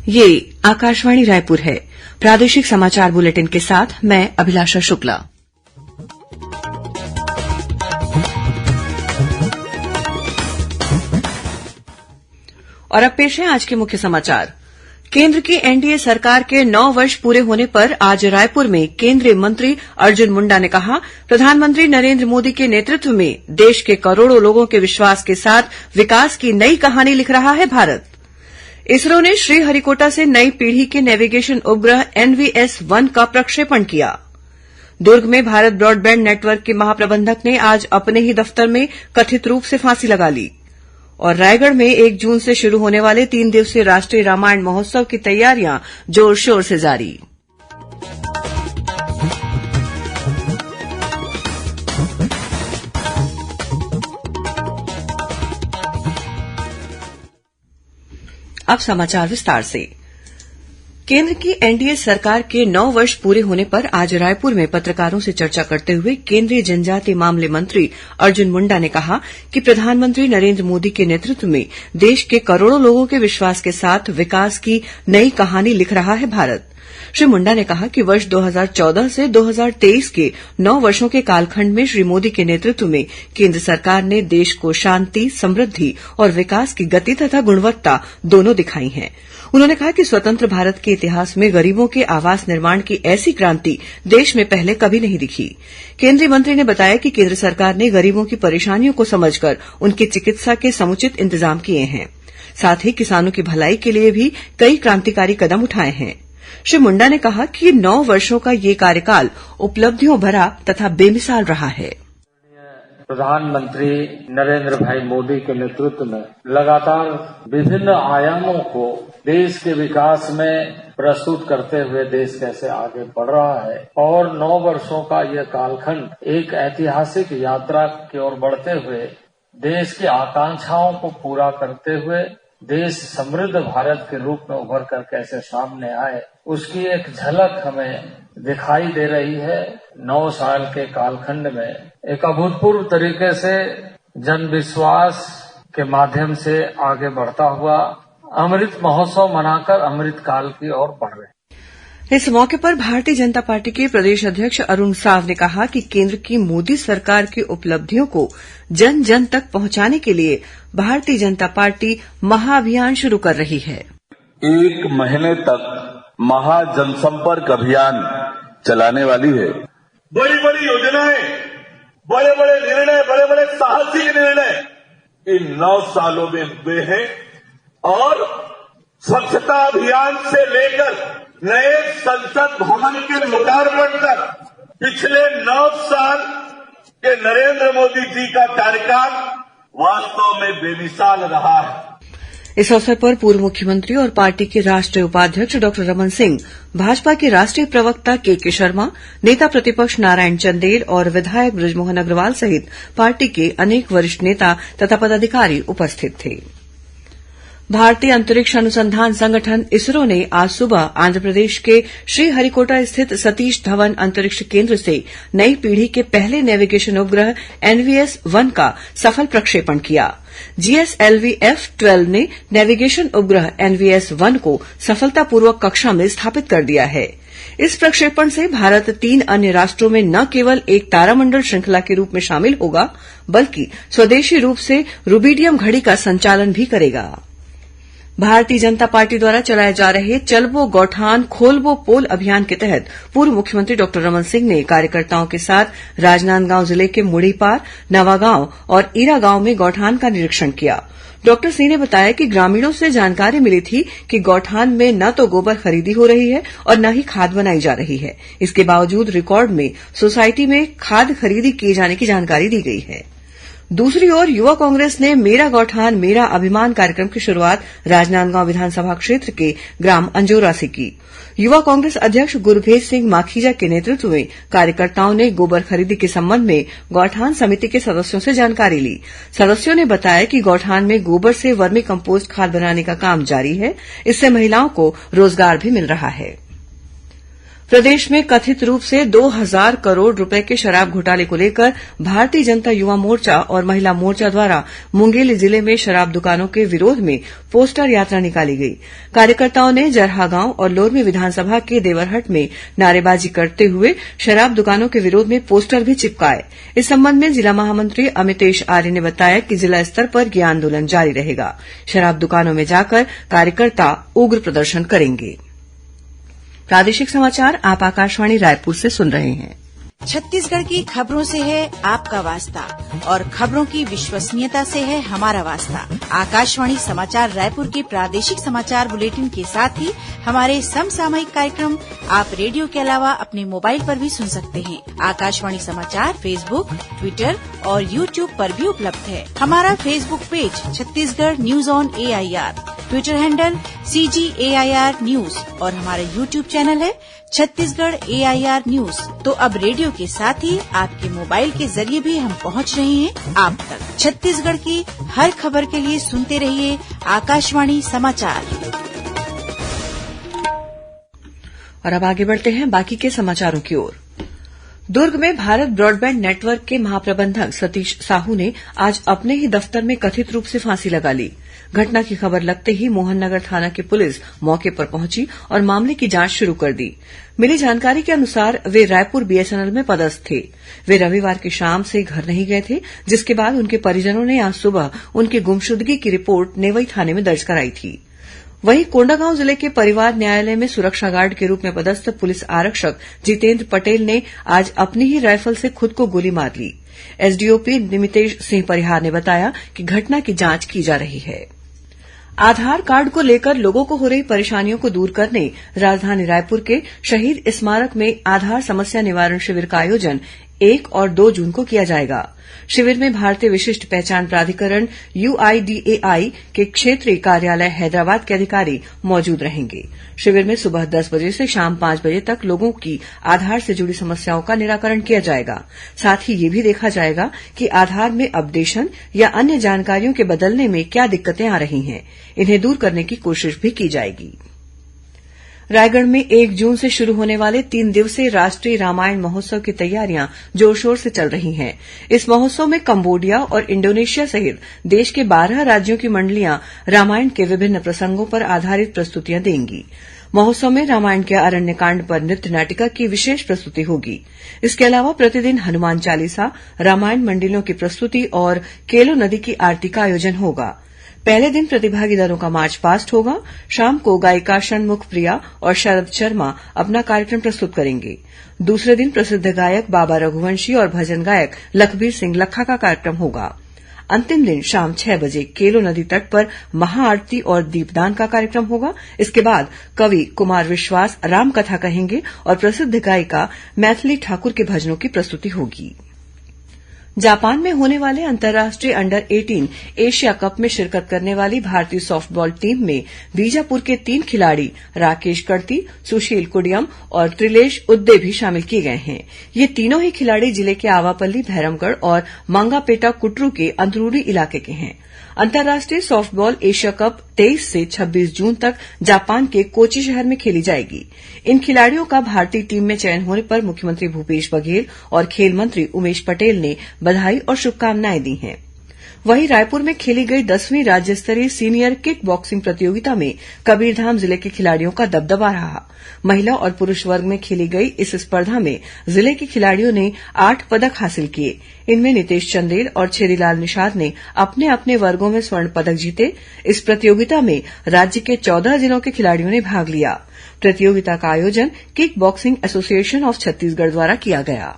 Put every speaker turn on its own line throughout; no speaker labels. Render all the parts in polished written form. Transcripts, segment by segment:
ये आकाशवाणी रायपुर है। प्रादेशिक समाचार बुलेटिन के साथ मैं अभिलाषा शुक्ला। और अब पेश है आज के मुख्य समाचार। केंद्र की एनडीए सरकार के 9 वर्ष पूरे होने पर आज रायपुर में केंद्रीय मंत्री अर्जुन मुंडा ने कहा, प्रधानमंत्री नरेंद्र मोदी के नेतृत्व में देश के करोड़ों लोगों के विश्वास के साथ विकास की नई कहानी लिख रहा है भारत। इसरो ने श्रीहरिकोटा से नई पीढ़ी के नेविगेशन उपग्रह NVS-1 का प्रक्षेपण किया। दुर्ग में भारत ब्रॉडबैंड नेटवर्क के महाप्रबंधक ने आज अपने ही दफ्तर में कथित रूप से फांसी लगा ली। और रायगढ़ में 1 जून से शुरू होने वाले 3 दिवसीय राष्ट्रीय रामायण महोत्सव की तैयारियां जोर शोर से जारी। अब समाचार विस्तार से। केंद्र की एनडीए सरकार के 9 वर्ष पूरे होने पर आज रायपुर में पत्रकारों से चर्चा करते हुए केंद्रीय जनजातीय मामले मंत्री अर्जुन मुंडा ने कहा कि प्रधानमंत्री नरेंद्र मोदी के नेतृत्व में देश के करोड़ों लोगों के विश्वास के साथ विकास की नई कहानी लिख रहा है भारत। श्री मुंडा ने कहा कि वर्ष 2014 से 2023 के 9 वर्षों के कालखंड में श्री मोदी के नेतृत्व में केंद्र सरकार ने देश को शांति, समृद्धि और विकास की गति तथा गुणवत्ता दोनों दिखाई है। उन्होंने कहा कि स्वतंत्र भारत के इतिहास में गरीबों के आवास निर्माण की ऐसी क्रांति देश में पहले कभी नहीं दिखी। केंद्रीय मंत्री ने बताया कि केंद्र सरकार ने गरीबों की परेशानियों को समझकर उनकी चिकित्सा के समुचित इंतजाम किए हैं। साथ ही किसानों की भलाई के लिए भी कई क्रांतिकारी कदम उठाए हैं। श्री मुंडा ने कहा कि 9 वर्षों का ये कार्यकाल उपलब्धियों भरा तथा बेमिसाल रहा है।
प्रधानमंत्री नरेंद्र भाई मोदी के नेतृत्व में लगातार विभिन्न आयामों को देश के विकास में प्रस्तुत करते हुए देश कैसे आगे बढ़ रहा है और 9 वर्षों का यह कालखंड एक ऐतिहासिक यात्रा की ओर बढ़ते हुए देश की आकांक्षाओं को पूरा करते हुए देश समृद्ध भारत के रूप में उभर कर कैसे सामने आए, उसकी एक झलक हमें दिखाई दे रही है। 9 साल के कालखंड में एक अभूतपूर्व तरीके से जन विश्वास के माध्यम से आगे बढ़ता हुआ अमृत महोत्सव मनाकर अमृत काल की ओर बढ़ रहे।
इस मौके पर भारतीय जनता पार्टी के प्रदेश अध्यक्ष अरुण साव ने कहा कि केंद्र की मोदी सरकार की उपलब्धियों को जन जन तक पहुंचाने के लिए भारतीय जनता पार्टी महाअभियान शुरू कर रही है।
1 महीने तक महा जनसंपर्क अभियान चलाने वाली है।
बड़ी बड़ी योजनाएं, बड़े बड़े निर्णय, बड़े बड़े साहसिक निर्णय इन 9 सालों में हुए हैं और स्वच्छता अभियान से लेकर नए संसद भवन के लोकार्पण तक पिछले 9 साल के नरेंद्र मोदी जी का कार्यकाल वास्तव में बेमिसाल रहा है।
इस अवसर पर पूर्व मुख्यमंत्री और पार्टी के राष्ट्रीय उपाध्यक्ष डॉक्टर रमन सिंह, भाजपा के राष्ट्रीय प्रवक्ता के शर्मा, नेता प्रतिपक्ष नारायण चंदेल और विधायक बृजमोहन अग्रवाल सहित पार्टी के अनेक वरिष्ठ नेता तथा पदाधिकारी उपस्थित थे। भारतीय अंतरिक्ष अनुसंधान संगठन इसरो ने आज सुबह आंध्रप्रदेश के श्रीहरिकोटा स्थित सतीश धवन अंतरिक्ष केंद्र से नई पीढ़ी के पहले नेविगेशन उपग्रह NVS-1 का सफल प्रक्षेपण किया। GSLV F-12 ने नेविगेशन उपग्रह NVS-1 को सफलतापूर्वक कक्षा में स्थापित कर दिया है। इस प्रक्षेपण से भारत 3 अन्य राष्ट्रों में न केवल एक तारामंडल श्रृंखला के रूप में शामिल होगा, बल्कि स्वदेशी रूप से रूबिडियम घड़ी का संचालन भी करेगा। भारतीय जनता पार्टी द्वारा चलाए जा रहे चलबो गौठान खोलबो पोल अभियान के तहत पूर्व मुख्यमंत्री डॉक्टर रमन सिंह ने कार्यकर्ताओं के साथ राजनांदगांव जिले के मुड़ीपार, नवागांव और ईरा गांव में गौठान का निरीक्षण किया। डॉक्टर सिंह ने बताया कि ग्रामीणों से जानकारी मिली थी कि गौठान में न तो गोबर खरीदी हो रही है और न ही खाद बनाई जा रही है। इसके बावजूद रिकॉर्ड में सोसाइटी में खाद खरीदी किए जाने की जानकारी दी गई है। दूसरी ओर युवा कांग्रेस ने मेरा गौठान मेरा अभिमान कार्यक्रम की शुरुआत राजनांदगांव विधानसभा क्षेत्र के ग्राम अंजोरा से की। युवा कांग्रेस अध्यक्ष गुरभेज सिंह माखीजा के नेतृत्व में कार्यकर्ताओं ने गोबर खरीदी के संबंध में गौठान समिति के सदस्यों से जानकारी ली। सदस्यों ने बताया कि गौठान में गोबर से वर्मी कम्पोस्ट खाद बनाने का काम जारी है। इससे महिलाओं को रोजगार भी मिल रहा है। प्रदेश में कथित रूप से 2,000 करोड़ रुपए के शराब घोटाले को लेकर भारतीय जनता युवा मोर्चा और महिला मोर्चा द्वारा मुंगेली जिले में शराब दुकानों के विरोध में पोस्टर यात्रा निकाली गई। कार्यकर्ताओं ने जरहा गांव और लोरमी विधानसभा के देवरहट में नारेबाजी करते हुए शराब दुकानों के विरोध में पोस्टर भी चिपकाए। इस संबंध में जिला महामंत्री अमितेश आर्य ने बताया कि जिला स्तर पर यह आंदोलन जारी रहेगा। शराब दुकानों में जाकर कार्यकर्ता उग्र प्रदर्शन करेंगे। प्रादेशिक समाचार आप आकाशवाणी रायपुर से सुन रहे हैं।
छत्तीसगढ़ की खबरों से है आपका वास्ता और खबरों की विश्वसनीयता से है हमारा वास्ता। आकाशवाणी समाचार रायपुर के प्रादेशिक समाचार बुलेटिन के साथ ही हमारे समसामयिक कार्यक्रम आप रेडियो के अलावा अपने मोबाइल पर भी सुन सकते हैं। आकाशवाणी समाचार फेसबुक, ट्विटर और यूट्यूब पर भी उपलब्ध है। हमारा Facebook page Chhattisgarh news on AIR, Twitter handle CGAIR news और हमारा यूट्यूब चैनल है छत्तीसगढ़ AIR न्यूज। तो अब रेडियो के साथ ही आपके मोबाइल के जरिए भी हम पहुंच रहे हैं आप तक। छत्तीसगढ़ की हर खबर के लिए सुनते रहिए आकाशवाणी समाचार।
और अब आगे बढ़ते हैं बाकी के समाचारों की ओर। दुर्ग में भारत ब्रॉडबैंड नेटवर्क के महाप्रबंधक सतीश साहू ने आज अपने ही दफ्तर में कथित रूप से फांसी लगा ली। घटना की खबर लगते ही मोहन नगर थाना की पुलिस मौके पर पहुंची और मामले की जांच शुरू कर दी। मिली जानकारी के अनुसार वे रायपुर BSNL में पदस्थ थे। वे रविवार की शाम से घर नहीं गए थे, जिसके बाद उनके परिजनों ने आज सुबह उनकी गुमशुदगी की रिपोर्ट नेवई थाने में दर्ज कराई थी। वहीं कोंडागांव जिले के परिवार न्यायालय में सुरक्षा गार्ड के रूप में पदस्थ पुलिस आरक्षक जितेंद्र पटेल ने आज अपनी ही राइफल से खुद को गोली मार ली। SDOP निमितेश सिंह परिहार ने बताया कि घटना की जांच की जा रही है। आधार कार्ड को लेकर लोगों को हो रही परेशानियों को दूर करने राजधानी रायपुर के शहीद स्मारक में आधार समस्या निवारण शिविर का आयोजन 1 और 2 जून को किया जाएगा। शिविर में भारतीय विशिष्ट पहचान प्राधिकरण UIDAI के क्षेत्रीय कार्यालय हैदराबाद के अधिकारी मौजूद रहेंगे। शिविर में सुबह 10 बजे से शाम 5 बजे तक लोगों की आधार से जुड़ी समस्याओं का निराकरण किया जाएगा। साथ ही ये भी देखा जाएगा कि आधार में अपडेशन या अन्य जानकारियों के बदलने में क्या दिक्कतें आ रही हैं। इन्हें दूर करने की कोशिश भी की जाएगी। रायगढ़ में 1 जून से शुरू होने वाले 3 दिवसीय राष्ट्रीय रामायण महोत्सव की तैयारियां जोर शोर से चल रही हैं। इस महोत्सव में कंबोडिया और इंडोनेशिया सहित देश के 12 राज्यों की मंडलियां रामायण के विभिन्न प्रसंगों पर आधारित प्रस्तुतियां देंगी। महोत्सव में रामायण के अरण्यकांड पर नृत्य नाटिका की विशेष प्रस्तुति होगी। इसके अलावा प्रतिदिन हनुमान चालीसा, रामायण मंडलियों की प्रस्तुति और केलो नदी की आरती का आयोजन होगा। पहले दिन प्रतिभागी दलों का मार्च पास्ट होगा। शाम को गायिका षणमुख प्रिया और शरद शर्मा अपना कार्यक्रम प्रस्तुत करेंगे। दूसरे दिन प्रसिद्ध गायक बाबा रघुवंशी और भजन गायक लखबीर सिंह लखा का कार्यक्रम होगा। अंतिम दिन शाम 6 बजे केलो नदी तट पर महाआरती और दीपदान का कार्यक्रम होगा। इसके बाद कवि कुमार विश्वास रामकथा कहेंगे और प्रसिद्ध गायिका मैथिली ठाकुर के भजनों की प्रस्तुति होगी। जापान में होने वाले अंतर्राष्ट्रीय अंडर 18 एशिया कप में शिरकत करने वाली भारतीय सॉफ्टबॉल टीम में बीजापुर के 3 खिलाड़ी राकेश कर्ती, सुशील कुडियम और त्रिलेश उद्दे भी शामिल किए गए हैं। ये तीनों ही खिलाड़ी जिले के आवापल्ली, भैरमगढ़ और मंगापेटा कुटरू के अंदरूनी इलाके के हैं। अंतर्राष्ट्रीय सॉफ्टबॉल एशिया कप 23 से 26 जून तक जापान के कोची शहर में खेली जाएगी। इन खिलाड़ियों का भारतीय टीम में चयन होने पर मुख्यमंत्री भूपेश बघेल और खेल मंत्री उमेश पटेल ने बधाई और शुभकामनाएं दी हैं। वहीं रायपुर में खेली गई 10वीं राज्य स्तरीय सीनियर किक बॉक्सिंग प्रतियोगिता में कबीरधाम जिले के खिलाड़ियों का दबदबा रहा। महिला और पुरुष वर्ग में खेली गई इस स्पर्धा में जिले के खिलाड़ियों ने 8 पदक हासिल किए। इनमें नितेश चंदेल और छेदीलाल निषाद ने अपने अपने वर्गों में स्वर्ण पदक जीते। इस प्रतियोगिता में राज्य के 14 जिलों के खिलाड़ियों ने भाग लिया। प्रतियोगिता का आयोजन kick boxing association of Chhattisgarh द्वारा किया गया।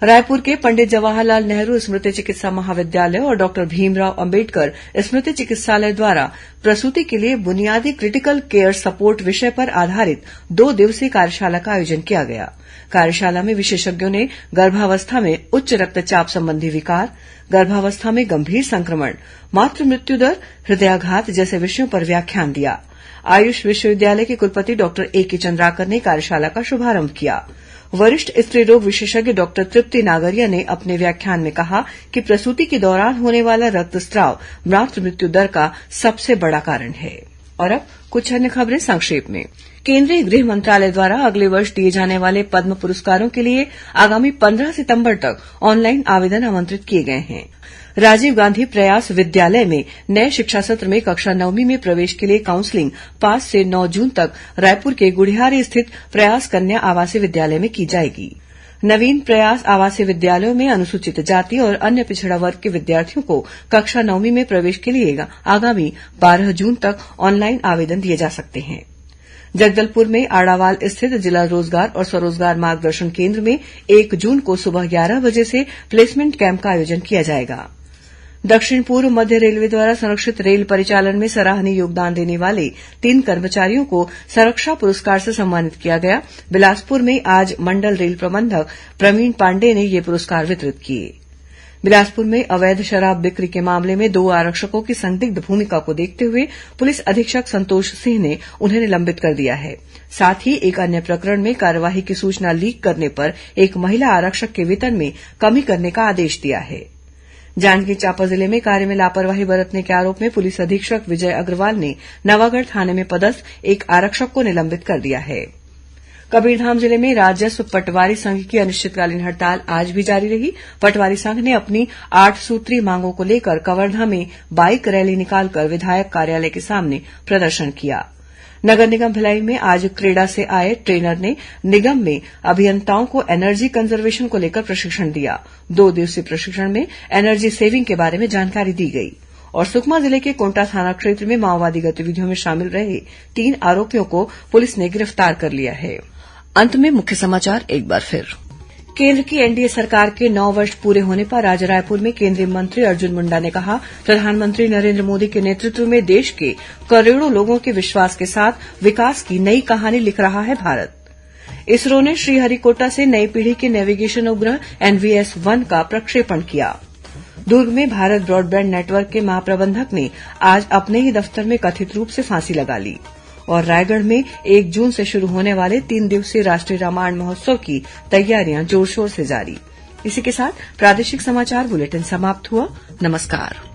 रायपुर के पंडित जवाहरलाल नेहरू स्मृति चिकित्सा महाविद्यालय और डॉक्टर भीमराव अंबेडकर स्मृति चिकित्सालय द्वारा प्रसूति के लिए बुनियादी क्रिटिकल केयर सपोर्ट विषय पर आधारित 2 दिवसीय कार्यशाला का आयोजन किया गया। कार्यशाला में विशेषज्ञों ने गर्भावस्था में उच्च रक्तचाप संबंधी विकार, गर्भावस्था में गंभीर संक्रमण, मातृ मृत्यु दर, हृदयाघात जैसे विषयों पर व्याख्यान दिया। आयुष विश्वविद्यालय के कुलपति डॉक्टर A.K. चंद्राकर ने कार्यशाला का शुभारंभ किया। वरिष्ठ स्त्री रोग विशेषज्ञ डॉक्टर तृप्ति नागरिया ने अपने व्याख्यान में कहा कि प्रसूति के दौरान होने वाला रक्तस्राव मातृ मृत्यु दर का सबसे बड़ा कारण है। और अब कुछ अन्य खबरें संक्षेप में। केंद्रीय गृह मंत्रालय द्वारा अगले वर्ष दिए जाने वाले पद्म पुरस्कारों के लिए आगामी 15 सितंबर तक ऑनलाइन आवेदन आमंत्रित किए गए हैं। राजीव गांधी प्रयास विद्यालय में नए शिक्षा सत्र में कक्षा 9वीं में प्रवेश के लिए काउंसलिंग 5 से 9 जून तक रायपुर के गुढ़ियारी स्थित प्रयास कन्या आवासीय विद्यालय में की जाएगी। नवीन प्रयास आवासीय विद्यालयों में अनुसूचित जाति और अन्य पिछड़ा वर्ग के विद्यार्थियों को कक्षा 9वीं में प्रवेश के लिए आगामी 12 जून तक ऑनलाइन आवेदन दिए जा सकते हैं। जगदलपुर में आड़ावाल स्थित जिला रोजगार और स्वरोजगार मार्गदर्शन केंद्र में 1 जून को सुबह 11 बजे से प्लेसमेंट कैंप का आयोजन किया जाएगा। दक्षिण पूर्व मध्य रेलवे द्वारा संरक्षित रेल परिचालन में सराहनीय योगदान देने वाले 3 कर्मचारियों को संरक्षा पुरस्कार से सम्मानित किया गया। बिलासपुर में आज मंडल रेल प्रबंधक प्रवीण पांडेय ने ये पुरस्कार वितरित किए। बिलासपुर में अवैध शराब बिक्री के मामले में 2 आरक्षकों की संदिग्ध भूमिका को देखते हुए पुलिस अधीक्षक संतोष सिंह ने उन्हें निलंबित कर दिया है। साथ ही एक अन्य प्रकरण में कार्यवाही की सूचना लीक करने पर एक महिला आरक्षक के वेतन में कमी करने का आदेश दिया है। जांजगीर चांपा जिले में कार्य में लापरवाही बरतने के आरोप में पुलिस अधीक्षक विजय अग्रवाल ने नवागढ़ थाने में पदस्थ एक आरक्षक को निलंबित कर दिया है। कबीरधाम जिले में राजस्व पटवारी संघ की अनिश्चितकालीन हड़ताल आज भी जारी रही। पटवारी संघ ने अपनी 8 सूत्रीय मांगों को लेकर कवर्धा में बाइक रैली निकालकर विधायक कार्यालय के सामने प्रदर्शन किया। नगर निगम भिलाई में आज क्रेडा से आए ट्रेनर ने निगम में अभियंताओं को एनर्जी कंजर्वेशन को लेकर प्रशिक्षण दिया। 2 दिवसीय प्रशिक्षण में एनर्जी सेविंग के बारे में जानकारी दी गई। और सुकमा जिले के कोंटा थाना क्षेत्र में माओवादी गतिविधियों में शामिल रहे 3 आरोपियों को पुलिस ने गिरफ्तार कर लिया है। अंत में मुख्य समाचार एक बार फिर। केंद्र की एनडीए सरकार के 9 वर्ष पूरे होने पर आज रायपुर में केंद्रीय मंत्री अर्जुन मुंडा ने कहा, प्रधानमंत्री नरेंद्र मोदी के नेतृत्व में देश के करोड़ों लोगों के विश्वास के साथ विकास की नई कहानी लिख रहा है भारत। इसरो ने श्रीहरिकोटा से नई पीढ़ी के नेविगेशन उपग्रह NVS-1 का प्रक्षेपण किया। दुर्ग में भारत ब्रॉडबैंड नेटवर्क के महाप्रबंधक ने आज अपने ही दफ्तर में कथित रूप से फांसी लगा ली। और रायगढ़ में 1 जून से शुरू होने वाले 3 दिवसीय राष्ट्रीय रामायण महोत्सव की तैयारियां जोर शोर से जारी। इसी के साथ प्रादेशिक समाचार बुलेटिन समाप्त हुआ। नमस्कार।